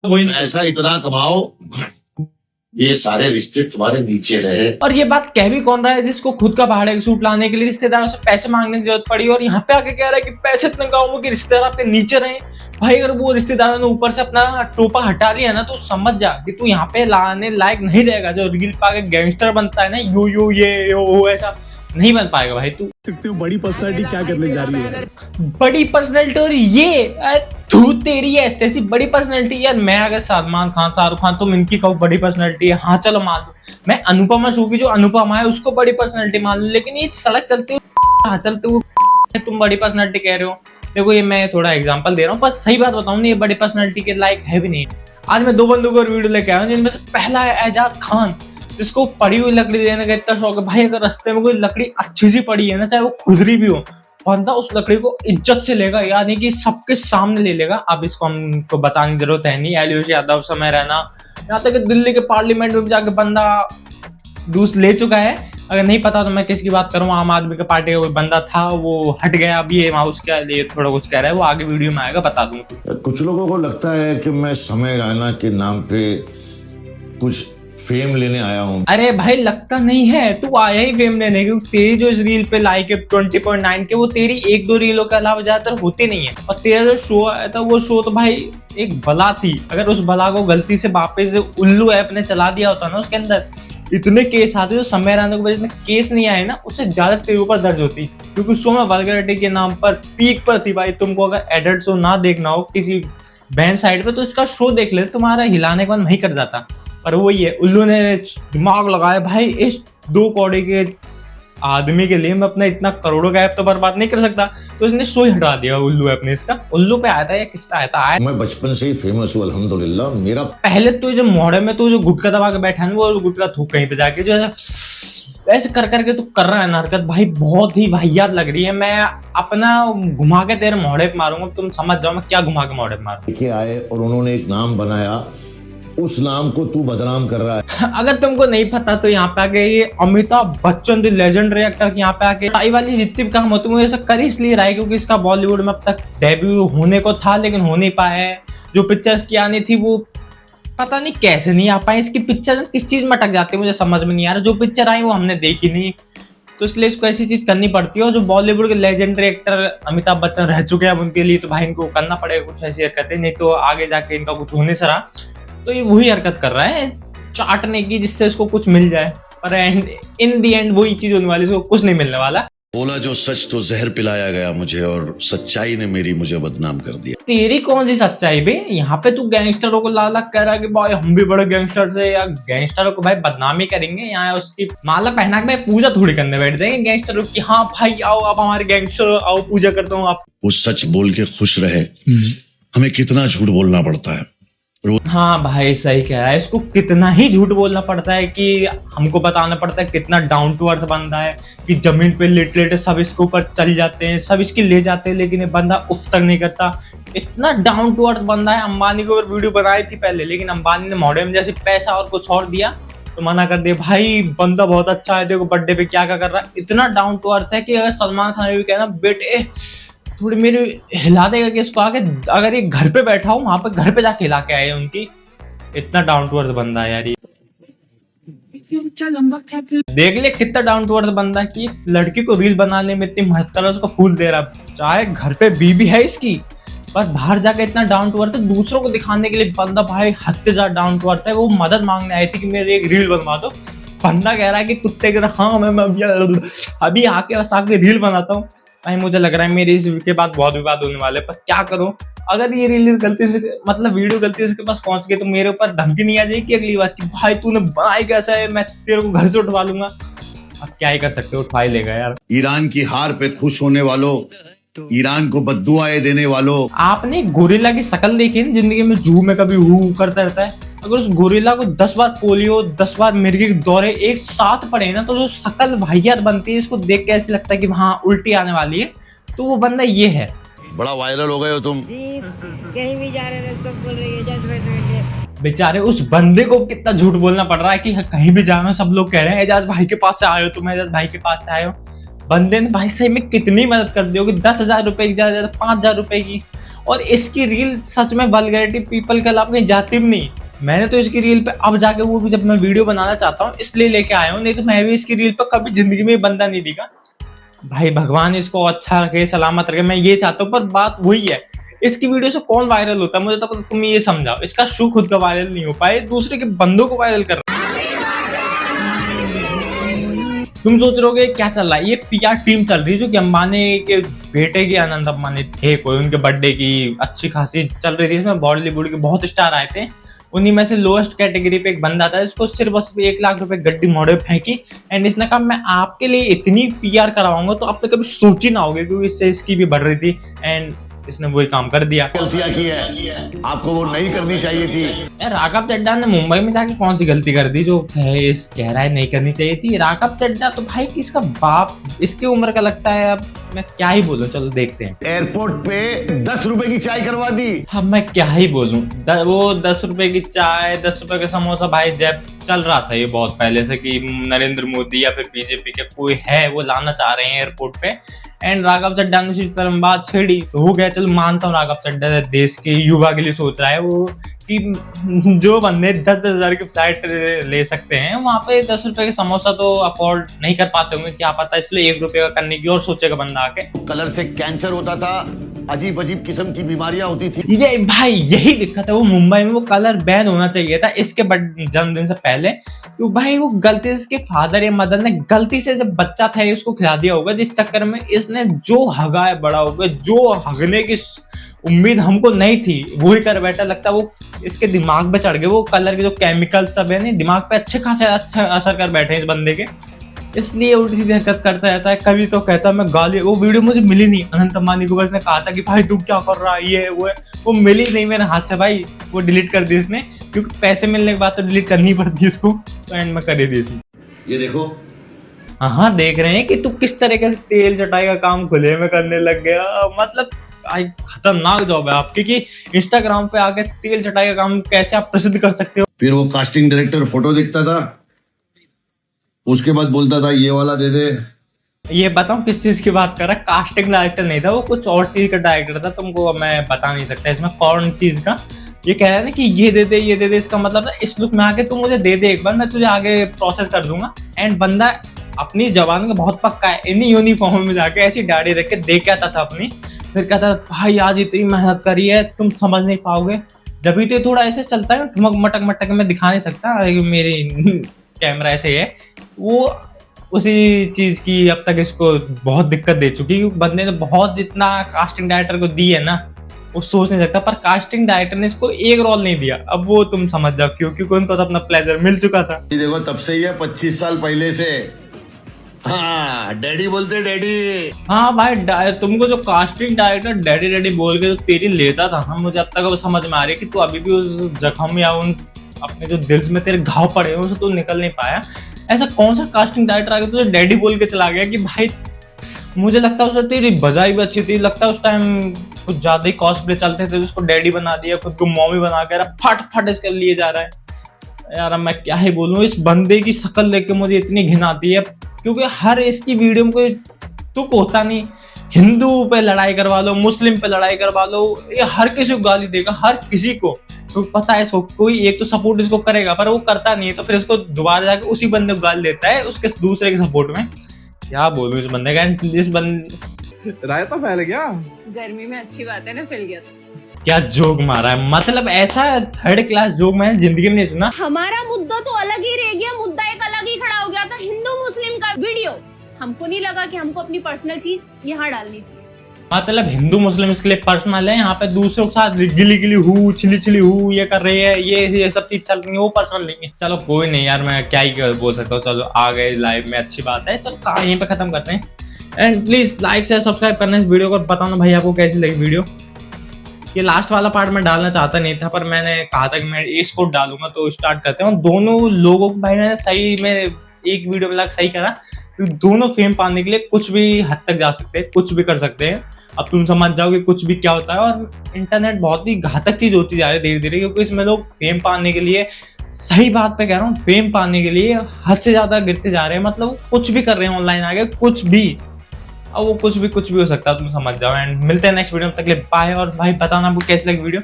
वही ऐसा इतना कमाओ ये सारे रिश्ते तुम्हारे नीचे रहे। और ये बात कह भी कौन रहा है जिसको खुद का भाड़े का सूट लाने के लिए रिश्तेदारों से पैसे मांगने की जरूरत पड़ी और यहाँ पे आके कह रहा है कि पैसे इतने गाँव के रिश्तेदार आपके नीचे रहे। भाई अगर वो रिश्तेदारों ने ऊपर से अपना टोपा हटा लिया ना तो समझ जा कि तू यहाँ पे लाने लायक नहीं रहेगा। जो रील पा के गैंगस्टर बनता है ना यू ये यो ऐसा नहीं बन पाएगा भाई तू। बड़ी पर्सनालिटी क्या करने जा रही है? बड़ी पर्सनैलिटी और ये तू तेरी है ऐसी बड़ी पर्सनैलिटी। यार मैं अगर सलमान खान शाहरुख खान तुम इनकी कहूँ बड़ी पर्सनैलिटी है, हाँ चलो मान लो। मैं अनुपमा शो की जो अनुपमा है उसको बड़ी पर्सनैलिटी मान लो, लेकिन ये सड़क चलते हुए चलते हुए तुम बड़ी पर्सनैलिटी कह रहे हो। देखो ये मैं थोड़ा एग्जांपल दे रहा हूँ, बस सही बात बताऊँ ना ये बड़ी पर्सनैलिटी के लायक है भी नहीं। आज मैं दो बंदों को वीडियो लेके आया हूँ जिनमें से पहला है एजाज खान, जिसको पड़ी हुई लकड़ी लेने का इतना शौक है। भाई अगर रास्ते में कोई लकड़ी अच्छी सी पड़ी है ना, चाहे वो खुजरी भी हो, बंदा उस लकड़ी को इज्जत से लेगा, यानी कि सबके सामने ले लेगा। अब इसको हमको बताने की जरूरत है नहीं। एलियोश यादव समय रैना, यहाँ तक कि दिल्ली के पार्लियामेंट में भी जाके बंदा दूस ले चुका है। अगर नहीं पता तो मैं किसकी बात करूँ, आम आदमी के पार्टी का कोई बंदा था वो हट गया, अभी ये उसके लिए थोड़ा कुछ कह रहा है, वो आगे वीडियो में आएगा बता दूंगा। कुछ लोगों को लगता है कि मैं समय रैना के नाम पे कुछ फेम लेने आया हूँ। अरे भाई लगता नहीं है, तू आया ही फेम लेने, क्योंकि तेरी जो इस रील पे लाइक है 20.9 के, वो तेरी एक दो रीलों के अलावा ज्यादातर होती नहीं है। और तेरा जो शो आया था वो शो तो भाई एक बला थी। अगर उस बला को गलती से वापस उल्लू ऐप ने चला दिया होता ना, उसके अंदर इतने केस आते जो समय रहने के वजह से केस नहीं आए ना, उससे ज्यादा तेरे ऊपर दर्ज होती, क्योंकि उस शो में वल्गैरिटी के नाम पर पीक पर थी। भाई तुमको अगर एडल्ट शो ना देखना हो किसी बैन साइड पे तो इसका शो देख ले, तुम्हारा हिलाने का मन नहीं कर जाता। पर वही है, उल्लू ने दिमाग लगाया भाई इस 2 कौड़े के आदमी के लिए मैं अपना इतना करोड़ों का ऐप तो बर्बाद नहीं कर सकता, तो इसने शो ही हटा दिया उल्लू ऐप ने इसका। उल्लू पे आया था या किस पे आया था? मैं बचपन से ही फेमस हूँ अल्हम्दुलिल्लाह। मेरा पहले तो जो मोड़े में तो जो गुटका दबा के बैठा है वो गुटका थूक कहीं पे जाके जो ऐसे कर करके तू कर रहा है ना हरकत, भाई बहुत ही वाहियात लग रही है। मैं अपना घुमा के तेरे मोड़े पे मारूंगा, तुम समझ जाओ मैं क्या घुमा के मोड़े पे मारूंगा। लेके आए और उन्होंने एक नाम बनाया, उस नाम को तू बदनाम कर रहा है। अगर तुमको नहीं पता तो यहाँ पे आके ये Amitabh Bachchan the legendary actor यहाँ पे आके टाई वाली जितनी भी काम होती है ऐसा कर इसलिए रहा है क्योंकि इसका बॉलीवुड में अब तक डेब्यू होने को था लेकिन हो नहीं पाया है। जो पिक्चर्स की आनी थी वो पता नहीं कैसे नहीं आ पाए। इसकी पिक्चर किस चीज में अटक जाती है मुझे समझ में नहीं आ रहा। जो पिक्चर आई वो हमने देखी नहीं, तो इसलिए इसको ऐसी चीज करनी पड़ती है। और जो बॉलीवुड के लेजेंडरी एक्टर अमिताभ बच्चन रह चुके हैं उनके लिए तो भाई इनको करना पड़ेगा कुछ ऐसी हरकतें, नहीं तो आगे जाके इनका कुछ होने से रहा। तो ये वही हरकत कर रहा है चाटने की जिससे इसको कुछ मिल जाए, पर इन दी एंड वही चीज होने वाली, इसको कुछ नहीं मिलने वाला। बोला जो सच तो जहर पिलाया गया मुझे और सच्चाई ने मुझे बदनाम कर दिया। तेरी कौन सी सच्चाई बे? यहाँ पे तू गैंगस्टरों को लाला कह रहा है कि भाई हम भी बड़े गैंगस्टर से, या गैंगस्टरों को भाई बदनामी करेंगे। यहाँ उसकी माला पहना के भाई पूजा थोड़ी करने बैठ जाएंगे गैंगस्टरों की। हाँ भाई आओ आप हमारे गैंगस्टर आओ पूजा करता हूँ आप। वो सच बोल के खुश रहे, हमें कितना झूठ बोलना पड़ता है। हाँ भाई सही कह रहा है, इसको कितना ही झूठ बोलना पड़ता है कि हमको बताना पड़ता है कितना डाउन टू अर्थ बंदा है, कि जमीन पे लेट लेट सब इसके ऊपर चल जाते हैं, सब इसकी ले जाते हैं, लेकिन ये बंदा उफ तक नहीं करता। इतना डाउन टू अर्थ बंदा है। अंबानी को वीडियो बनाई थी पहले, लेकिन अंबानी ने मॉडल में जैसे पैसा और कुछ और दिया तो मना कर दिया। भाई बंदा बहुत अच्छा है, देखो बर्थडे पे क्या क्या कर रहा है। इतना डाउन टू अर्थ है कि अगर सलमान खान भी कहना बेटे थोड़ी मेरी हिला देगा कि इसको आके, अगर ये घर पे बैठा हो वहां पे घर पे जाके हिला के आए उनकी। इतना डाउन टू अर्थ बंदा है यार ये। देख ले कितना डाउन टू अर्थ बंदा है कि लड़की को रील बनाने में इतनी मेहनत कर रहा है, उसको फूल दे रहा है। चाहे घर पे बीबी है इसकी, बस बाहर जाके इतना डाउन टू अर्थ है, दूसरों को दिखाने के लिए बंदा भाई हद से ज्यादा डाउन टू अर्थ है। वो मदद मांगने आई थी कि मेरी एक रील बनवा दो, बंदा कह रहा है कि कुत्ते की तरह हाँ मैं अभी आके बस आके रील बनाता हूँ। भाई मुझे लग रहा है मेरी इसके बाद बहुत विवाद होने वाले, पर क्या करूं। अगर ये रील गलती से मतलब वीडियो गलती से इसके पास पहुंच गई तो मेरे ऊपर धमकी नहीं आ जाएगी अगली बार कि भाई तूने बनाई कैसा है, मैं तेरे को घर से उठवा लूंगा। अब क्या ही कर सकते हो, उठवा ही लेगा यार। ईरान की हार पे खुश होने वालों, ईरान को बद्दुआएं देने वालों। आपने गोरिल्ला की शक्ल देखी ना जिंदगी में, जू में कभी हु करता रहता है। अगर उस गोरिल्ला को 10 बार पोलियो 10 बार मिर्गी के दौरे एक साथ पड़े ना तो जो शक्ल वाहियात बनती है, इसको देख के ऐसे लगता है कि हाँ उल्टी आने वाली है। तो वो बंदा ये है। बड़ा वायरल हो गए हो तुम। कहीं भी जा रहे हैं सब बोल रही है जज बेचारे उस बंदे को कितना झूठ बोलना पड़ रहा है कि कहीं भी जाना सब लोग कह रहे हैं एजाज भाई के पास से आए हो, तुम एजाज भाई के पास से आए हो। बंदे ने भाई सही में कितनी मदद कर दी होगी, 10,000 रुपए की ज्यादा 5,000 रुपए की, और इसकी रील सच में वल्गैरिटी पीपल के खिलाफ कहीं जाती भी नहीं। मैंने तो इसकी रील पे अब जाके वो भी जब मैं वीडियो बनाना चाहता हूँ इसलिए लेके आया हूँ, नहीं तो मैं भी इसकी रील पे कभी जिंदगी में बंदा नहीं दिखा। भाई भगवान इसको अच्छा रखे, सलामत रखे, मैं ये चाहता हूँ। पर बात वही है, इसकी वीडियो से कौन वायरल होता है मुझे तो तुम ये समझाओ। इसका शू खुद का वायरल नहीं हो पाए, दूसरे के बंदों को वायरल कर रहा है। तुम सोच रहोगे क्या चल रहा है, ये पीआर टीम चल रही है जो कि अंबानी के बेटे के अनंत अंबानी थे, कोई उनके बर्थडे की अच्छी खासी चल रही थी। इसमें बॉलीवुड के बहुत स्टार आए थे, उन्हीं में से लोएस्ट कैटेगरी पे एक बंदा था जिसको सिर्फ और सिर्फ 1 लाख रुपए गड्डी मॉडल फेंकी एंड इसने कहा मैं आपके लिए इतनी पीआर करवाऊंगा तो आप तो कभी सोची ना होगी, क्योंकि इससे इसकी भी बढ़ रही थी एंड इसने वही काम कर दिया। गलतियां की है, आपको वो नहीं करनी चाहिए थी। राघव चड्ढा ने मुंबई में जाके कौन सी गलती कर दी जो कह रहा है नहीं करनी चाहिए थी। राघव चड्ढा तो भाई किसका बाप, इसकी उम्र का लगता है। अब मैं क्या ही बोलूं, चलो देखते हैं। एयरपोर्ट पे 10 रुपए की चाय करवा दी। अब मैं क्या ही बोलूं, वो 10 रुपए की चाय 10 रुपए का समोसा भाई जब चल रहा था ये बहुत पहले से कि नरेंद्र मोदी या फिर बीजेपी के कोई है वो लाना चाह रहे हैं एयरपोर्ट पे एंड राघव चड्ढा ने इसी तरह बात छेड़ी तो हो गया। चलो मानता हूँ राघव चड्ढा देश के युवा के लिए सोच रहा है वो कि जो बंदे 10-10 हजार की फ्लाइट ले सकते हैं वहां पे 10 रुपए का समोसा तो अफोर्ड नहीं कर पाते होंगे, क्या पता, इसलिए 1 रुपए का करने की और सोचेगा बंदा आके। कलर से कैंसर होता था, अजीब अजीब किस्म की बीमारियां होती थी। ये भाई यही दिक्कत है, वो मुंबई में वो कलर बैन होना चाहिए था इसके जन्मदिन से पहले। तो भाई वो गलती से इसके फादर या मदर ने गलती से जब बच्चा था उसको खिला दिया होगा, जिस चक्कर में इसने जो हगा है बड़ा होगा, जो हगने की उम्मीद हमको नहीं थी वही कर बैठा। लगता है वो इसके दिमाग पे चढ़ गए, वो कलर के जो केमिकल सब है नहीं दिमाग पे अच्छे खासे अच्छा असर कर बैठे हैं इस बंदे के, इसलिए उल्टी सीधी हरकत करता रहता है। कभी तो कहता है मैं गाली, वो वीडियो मुझे मिली नहीं अनंत अंबानी को, बस ने कहा था कि भाई तू क्या कर रहा है ये वो मिली नहीं मेरे हाथ से भाई, वो डिलीट कर दी इसने, क्योंकि पैसे मिलने के बाद तो डिलीट करनी पड़ती है इसको, तो एंड में कर दी इसने। ये देखो, हाँ देख रहे हैं कि तू किस तरीके से तेल चटाई का काम खुले में करने लग गया। मतलब खतरनाक जॉब है आपकी कि इंस्टाग्राम पे आके तेल चटाई का काम कैसे आप प्रसिद्ध कर सकते हो। फिर वो कास्टिंग डायरेक्टर फोटो देखता था, उसके बाद बोलता था ये वाला दे दे। ये बताऊं किस चीज की बात कर रहा है, कास्टिंग डायरेक्टर नहीं था वो, कुछ और चीज का डायरेक्टर था, तुमको मैं बता नहीं सकता इसमें कौन चीज का। ये कह रहा है ना कि ये दे दे, इसका मतलब था इस लुक में आके तू मुझे दे दे एक बार, मैं तुझे आगे प्रोसेस कर दूंगा। एंड बंदा अपनी जवान का बहुत पक्का है, इन्हीं यूनिफॉर्म में जाके ऐसी दाढ़ी रख के दे के आता था अपनी, फिर कहता भाई आज इतनी मेहनत करी है तुम समझ नहीं पाओगे। जब भी तो थोड़ा ऐसे चलता है ठुमक मटक मटक में दिखा नहीं सकता मेरी कैमरा ऐसे है, वो उसी चीज की अब तक इसको बहुत दिक्कत दे चुकी है। बंदे ने बहुत जितना कास्टिंग डायरेक्टर को दी है ना वो सोच नहीं सकता, पर कास्टिंग डायरेक्टर ने इसको एक रोल नहीं दिया। अब वो तुम समझ जाओ क्योंकि उनको तो अपना प्लेजर मिल चुका था। ये देखो तब से ही है 25 साल पहले से। हाँ डैडी बोलते डैडी। हाँ भाई तुमको जो कास्टिंग डायरेक्टर डैडी डैडी बोल के जो तेरी लेता था ना, मुझे अब तक वो समझ में आ रही है कि तू अभी भी उस जख्म या उन अपने जो दिल में तेरे घाव पड़े हैं उनसे तू निकल नहीं पाया। ऐसा कौन सा कास्टिंग डायरेक्टर आ गया तुझे डैडी बोल के चला गया कि भाई, मुझे लगता है उस तेरी बजाई भी अच्छी थी, लगता है उस टाइम कुछ ज्यादा ही कॉस्प्ले चलते थे, उसको डैडी बना दिया, खुद को मॉमी बना के फट फट इसके लिए जा रहा है। यार मैं क्या ही बोलूं, इस बंदे की शक्ल देख के मुझे इतनी घिन आती है, क्योंकि हर इसकी वीडियो में कोई तुक होता नहीं। हिंदू पे लड़ाई करवा लो, मुस्लिम पे लड़ाई करवा लो, ये हर किसी को गाली देगा, हर किसी को, क्योंकि पता है इसको कोई एक तो सपोर्ट इसको करेगा, पर वो करता नहीं है तो फिर इसको दोबारा जाके उसी बंदे को गाली देता है उसके दूसरे के सपोर्ट में। क्या बोलूं इस बंदे का, इस बंदे रायता फैल गया। गर्मी में अच्छी बात है ना, फैल गया तो। क्या जोक मारा है, मतलब ऐसा 3rd क्लास जोक मैंने जिंदगी में नहीं सुना। हमारा मुद्दा तो अलग ही रह गया, मुद्दा एक अलग ही खड़ा हो गया था, हिंदू मुस्लिम का वीडियो। हमको नहीं लगा कि हमको अपनी पर्सनल चीज यहाँ डालनी चाहिए। मतलब हिंदू मुस्लिम इसके लिए पर्सनल है, यहाँ पे दूसरों के साथ गिली गिली हूँ छिली हूँ ये कर रही है, ये सब चीज चल रही है, वो पर्सनल नहीं है। चलो कोई नहीं यार, मैं क्या ही बोल सकता हूँ, चलो आ गए लाइव में, अच्छी बात है। चलो कहाँ यहीं पे खत्म करते हैं and please like share subscribe करना इस वीडियो को, बताना भाई आपको कैसी लगी वीडियो। ये लास्ट वाला पार्ट मैं डालना चाहता नहीं था, पर मैंने कहा था कि मैं इसको डालूंगा, तो स्टार्ट करते हैं। दोनों लोगों को भाई मैंने सही में एक वीडियो में लग सही करा, क्योंकि दोनों फेम पाने के लिए कुछ भी हद तक जा सकते हैं, कुछ भी कर सकते हैं। अब तुम समझ जाओ कि कुछ भी क्या होता है, और इंटरनेट बहुत ही घातक चीज होती जा रही है धीरे धीरे, क्योंकि इसमें लोग फेम पाने के लिए, सही बात पे कह रहा हूँ, फेम पाने के लिए हद से ज्यादा गिरते जा रहे हैं। मतलब कुछ भी कर रहे हैं ऑनलाइन आगे, कुछ भी अब वो कुछ भी हो सकता है, तुम समझ जाओ। एंड मिलते हैं नेक्स्ट वीडियो में, तक के लिए बाय। और भाई बताना आपको कैसी लगी वीडियो।